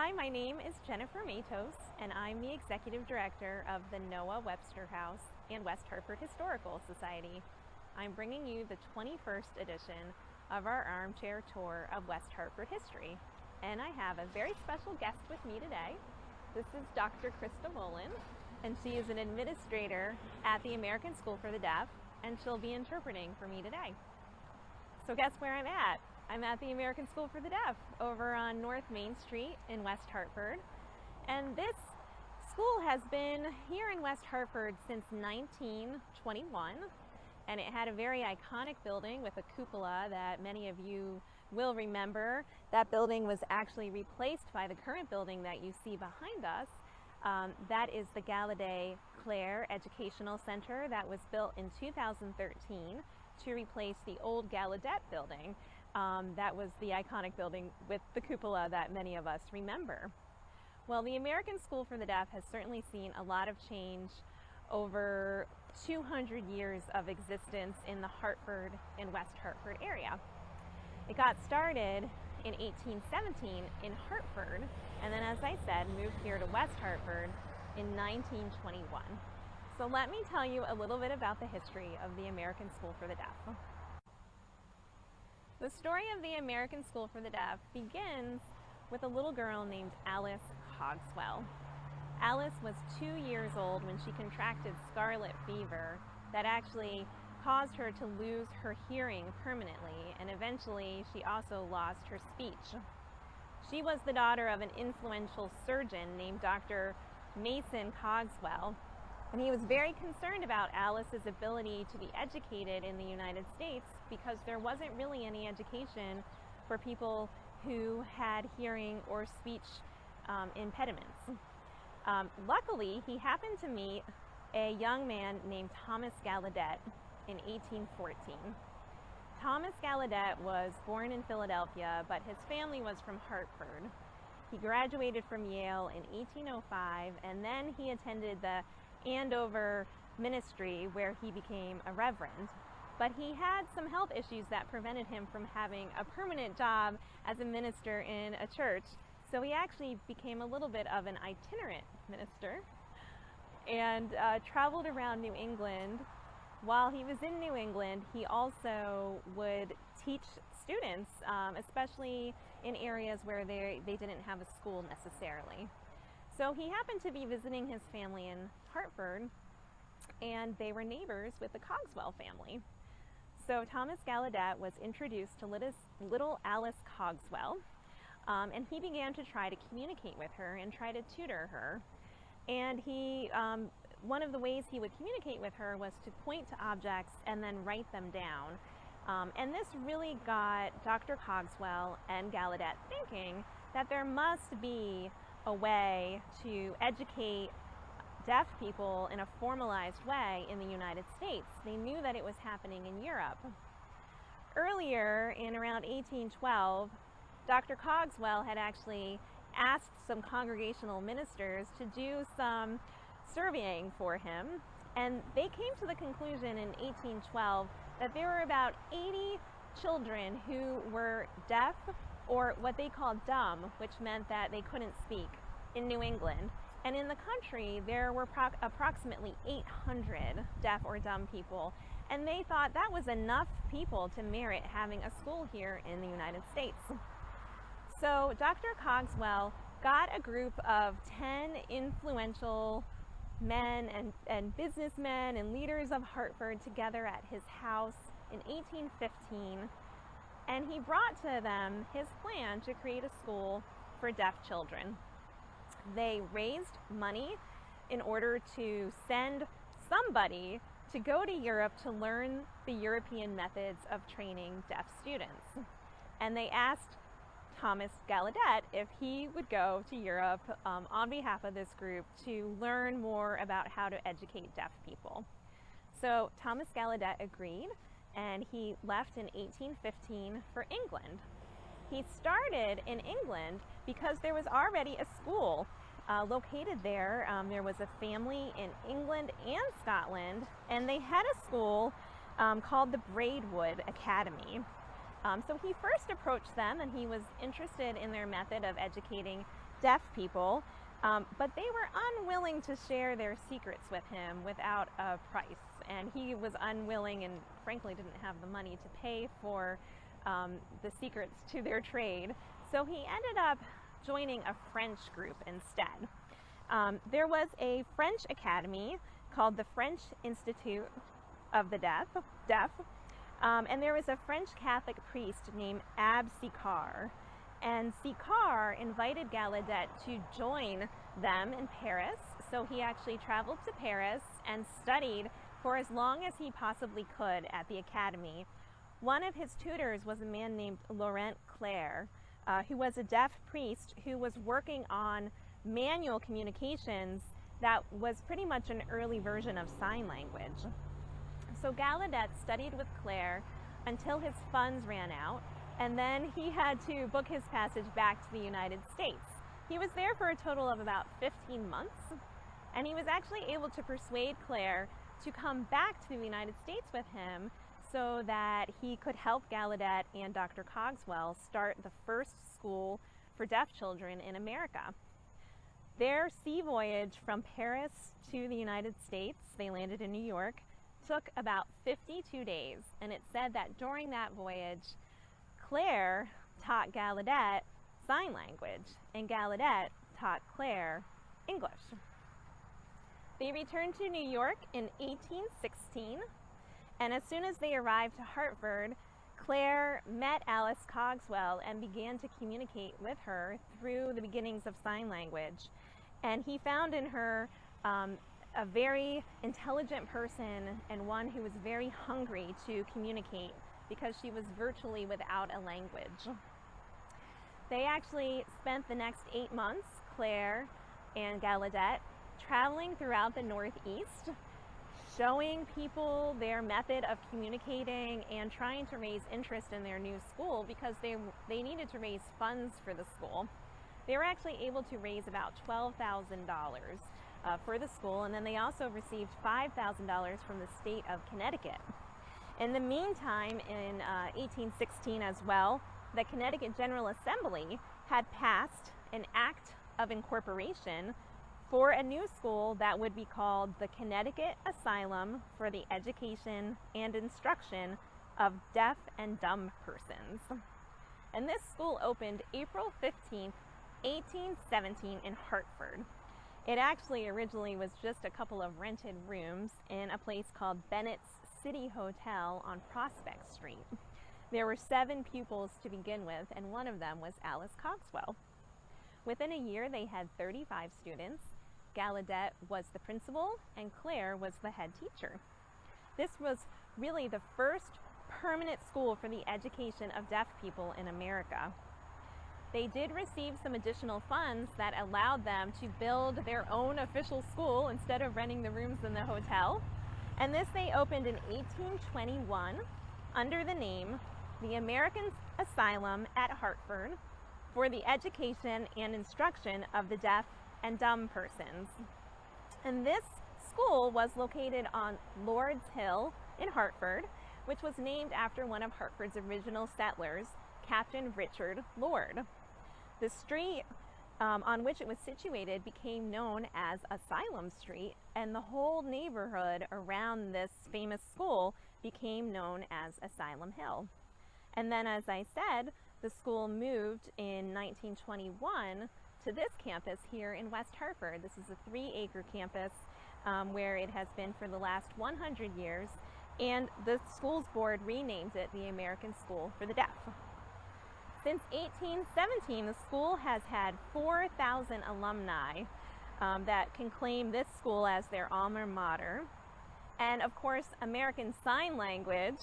Hi, my name is Jennifer Matos, and I'm the Executive Director of the Noah Webster House and West Hartford Historical Society. I'm bringing you the 21st edition of our Armchair Tour of West Hartford history. And I have a very special guest with me today. This is Dr. Krista Wolin, and she is an administrator at the American School for the Deaf, and she'll be interpreting for me today. So guess where I'm at? I'm at the American School for the Deaf over on North Main Street in West Hartford. And this school has been here in West Hartford since 1921. And it had a very iconic building with a cupola that many of you will remember. That building was actually replaced by the current building that you see behind us. That is the Gallaudet-Clerc Educational Center that was built in 2013 to replace the old Gallaudet Building. That was the iconic building with the cupola that many of us remember. Well, the American School for the Deaf has certainly seen a lot of change over 200 years of existence in the Hartford and West Hartford area. It got started in 1817 in Hartford, and then, as I said, moved here to West Hartford in 1921. So let me tell you a little bit about the history of the American School for the Deaf. The story of the American School for the Deaf begins with a little girl named Alice Cogswell. Alice was 2 years old when she contracted scarlet fever that actually caused her to lose her hearing permanently, and eventually she also lost her speech. She was the daughter of an influential surgeon named Dr. Mason Cogswell, and he was very concerned about Alice's ability to be educated in the United States because there wasn't really any education for people who had hearing or speech impediments. Luckily, he happened to meet a young man named Thomas Gallaudet in 1814. Thomas Gallaudet was born in Philadelphia, but his family was from Hartford. He graduated from Yale in 1805, and then he attended the Andover ministry where he became a reverend. But he had some health issues that prevented him from having a permanent job as a minister in a church. So he actually became a little bit of an itinerant minister and traveled around New England. While he was in New England, he also would teach students, especially in areas where they didn't have a school necessarily. So he happened to be visiting his family in Hartford, and they were neighbors with the Cogswell family. So Thomas Gallaudet was introduced to little Alice Cogswell, and he began to try to communicate with her and try to tutor her. And one of the ways he would communicate with her was to point to objects and then write them down. And this really got Dr. Cogswell and Gallaudet thinking that there must be a way to educate deaf people in a formalized way in the United States. They knew that it was happening in Europe. Earlier, in around 1812, Dr. Cogswell had actually asked some congregational ministers to do some surveying for him, and they came to the conclusion in 1812 that there were about 80 children who were deaf, or what they called dumb, which meant that they couldn't speak, in New England. And in the country, there were approximately 800 deaf or dumb people, and they thought that was enough people to merit having a school here in the United States. So Dr. Cogswell got a group of 10 influential men and businessmen and leaders of Hartford together at his house in 1815, and he brought to them his plan to create a school for deaf children. They raised money in order to send somebody to go to Europe to learn the European methods of training deaf students. And they asked Thomas Gallaudet if he would go to Europe on behalf of this group to learn more about how to educate deaf people. So Thomas Gallaudet agreed, and he left in 1815 for England. He started in England because there was already a school located there. There was a family in England and Scotland, and they had a school called the Braidwood Academy. So he first approached them, and he was interested in their method of educating deaf people, but they were unwilling to share their secrets with him without a price. And he was unwilling and frankly didn't have the money to pay for the secrets to their trade. So he ended up joining a French group instead. There was a French academy called the French Institute of the Deaf, and there was a French Catholic priest named Abbe Sicard. And Sicard invited Gallaudet to join them in Paris, so he actually traveled to Paris and studied for as long as he possibly could at the academy. One of his tutors was a man named Laurent Clerc, who was a deaf priest who was working on manual communications that was pretty much an early version of sign language. So Gallaudet studied with Clerc until his funds ran out, and then he had to book his passage back to the United States. He was there for a total of about 15 months, and he was actually able to persuade Clerc to come back to the United States with him so that he could help Gallaudet and Dr. Cogswell start the first school for deaf children in America. Their sea voyage from Paris to the United States, they landed in New York, took about 52 days, and it said that during that voyage, Clerc taught Gallaudet sign language, and Gallaudet taught Clerc English. They returned to New York in 1816, and as soon as they arrived to Hartford, Clerc met Alice Cogswell and began to communicate with her through the beginnings of sign language. And he found in her a very intelligent person and one who was very hungry to communicate because she was virtually without a language. They actually spent the next 8 months, Clerc and Gallaudet, traveling throughout the Northeast, showing people their method of communicating and trying to raise interest in their new school because they needed to raise funds for the school. They were actually able to raise about $12,000 for the school, and then they also received $5,000 from the state of Connecticut. In the meantime, in 1816 as well, the Connecticut General Assembly had passed an act of incorporation for a new school that would be called the Connecticut Asylum for the Education and Instruction of Deaf and Dumb Persons. And this school opened April 15th, 1817 in Hartford. It actually originally was just a couple of rented rooms in a place called Bennett's City Hotel on Prospect Street. There were 7 pupils to begin with, and one of them was Alice Cogswell. Within a year, they had 35 students. Gallaudet was the principal, and Clerc was the head teacher. This was really the first permanent school for the education of deaf people in America. They did receive some additional funds that allowed them to build their own official school instead of renting the rooms in the hotel. And this they opened in 1821 under the name the American Asylum at Hartford for the education and instruction of the deaf and dumb persons. And this school was located on Lord's Hill in Hartford, which was named after one of Hartford's original settlers, Captain Richard Lord. The street on which it was situated became known as Asylum Street, and the whole neighborhood around this famous school became known as Asylum Hill. And then, as I said, the school moved in 1921 to this campus here in West Hartford. This is a 3-acre campus where it has been for the last 100 years, and the school's board renamed it the American School for the Deaf. Since 1817, the school has had 4,000 alumni that can claim this school as their alma mater. And of course, American Sign Language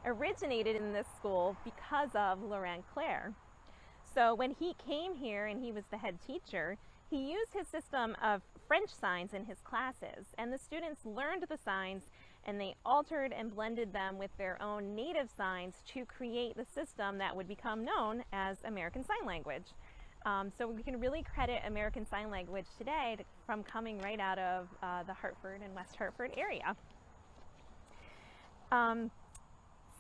originated in this school because of Laurent Clerc. So when he came here and he was the head teacher, he used his system of French signs in his classes, and the students learned the signs and they altered and blended them with their own native signs to create the system that would become known as American Sign Language. So we can really credit American Sign Language today from coming right out of the Hartford and West Hartford area.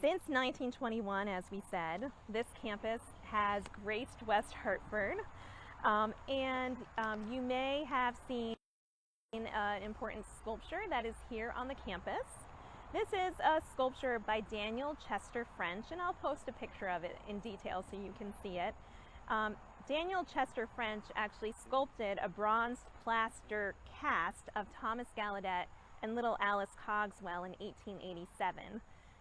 Since 1921, as we said, this campus has graced West Hartford. You may have seen an important sculpture that is here on the campus. This is a sculpture by Daniel Chester French, and I'll post a picture of it in detail so you can see it. Daniel Chester French actually sculpted a bronze plaster cast of Thomas Gallaudet and little Alice Cogswell in 1887.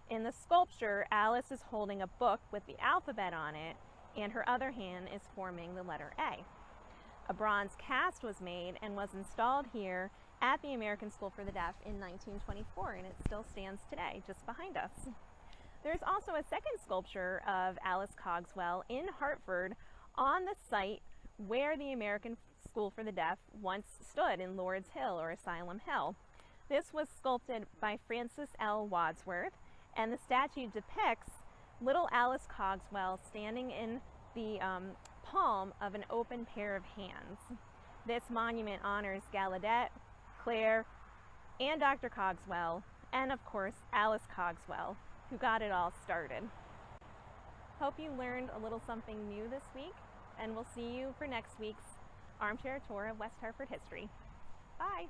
In the sculpture, Alice is holding a book with the alphabet on it, and her other hand is forming the letter A. A bronze cast was made and was installed here at the American School for the Deaf in 1924, and it still stands today just behind us. There's also a second sculpture of Alice Cogswell in Hartford on the site where the American School for the Deaf once stood in Lord's Hill or Asylum Hill. This was sculpted by Francis L. Wadsworth, and the statue depicts little Alice Cogswell standing in the palm of an open pair of hands. This monument honors Gallaudet, Clerc, and Dr. Cogswell, and of course Alice Cogswell, who got it all started. Hope you learned a little something new this week, and we'll see you for next week's Armchair Tour of West Hartford History. Bye!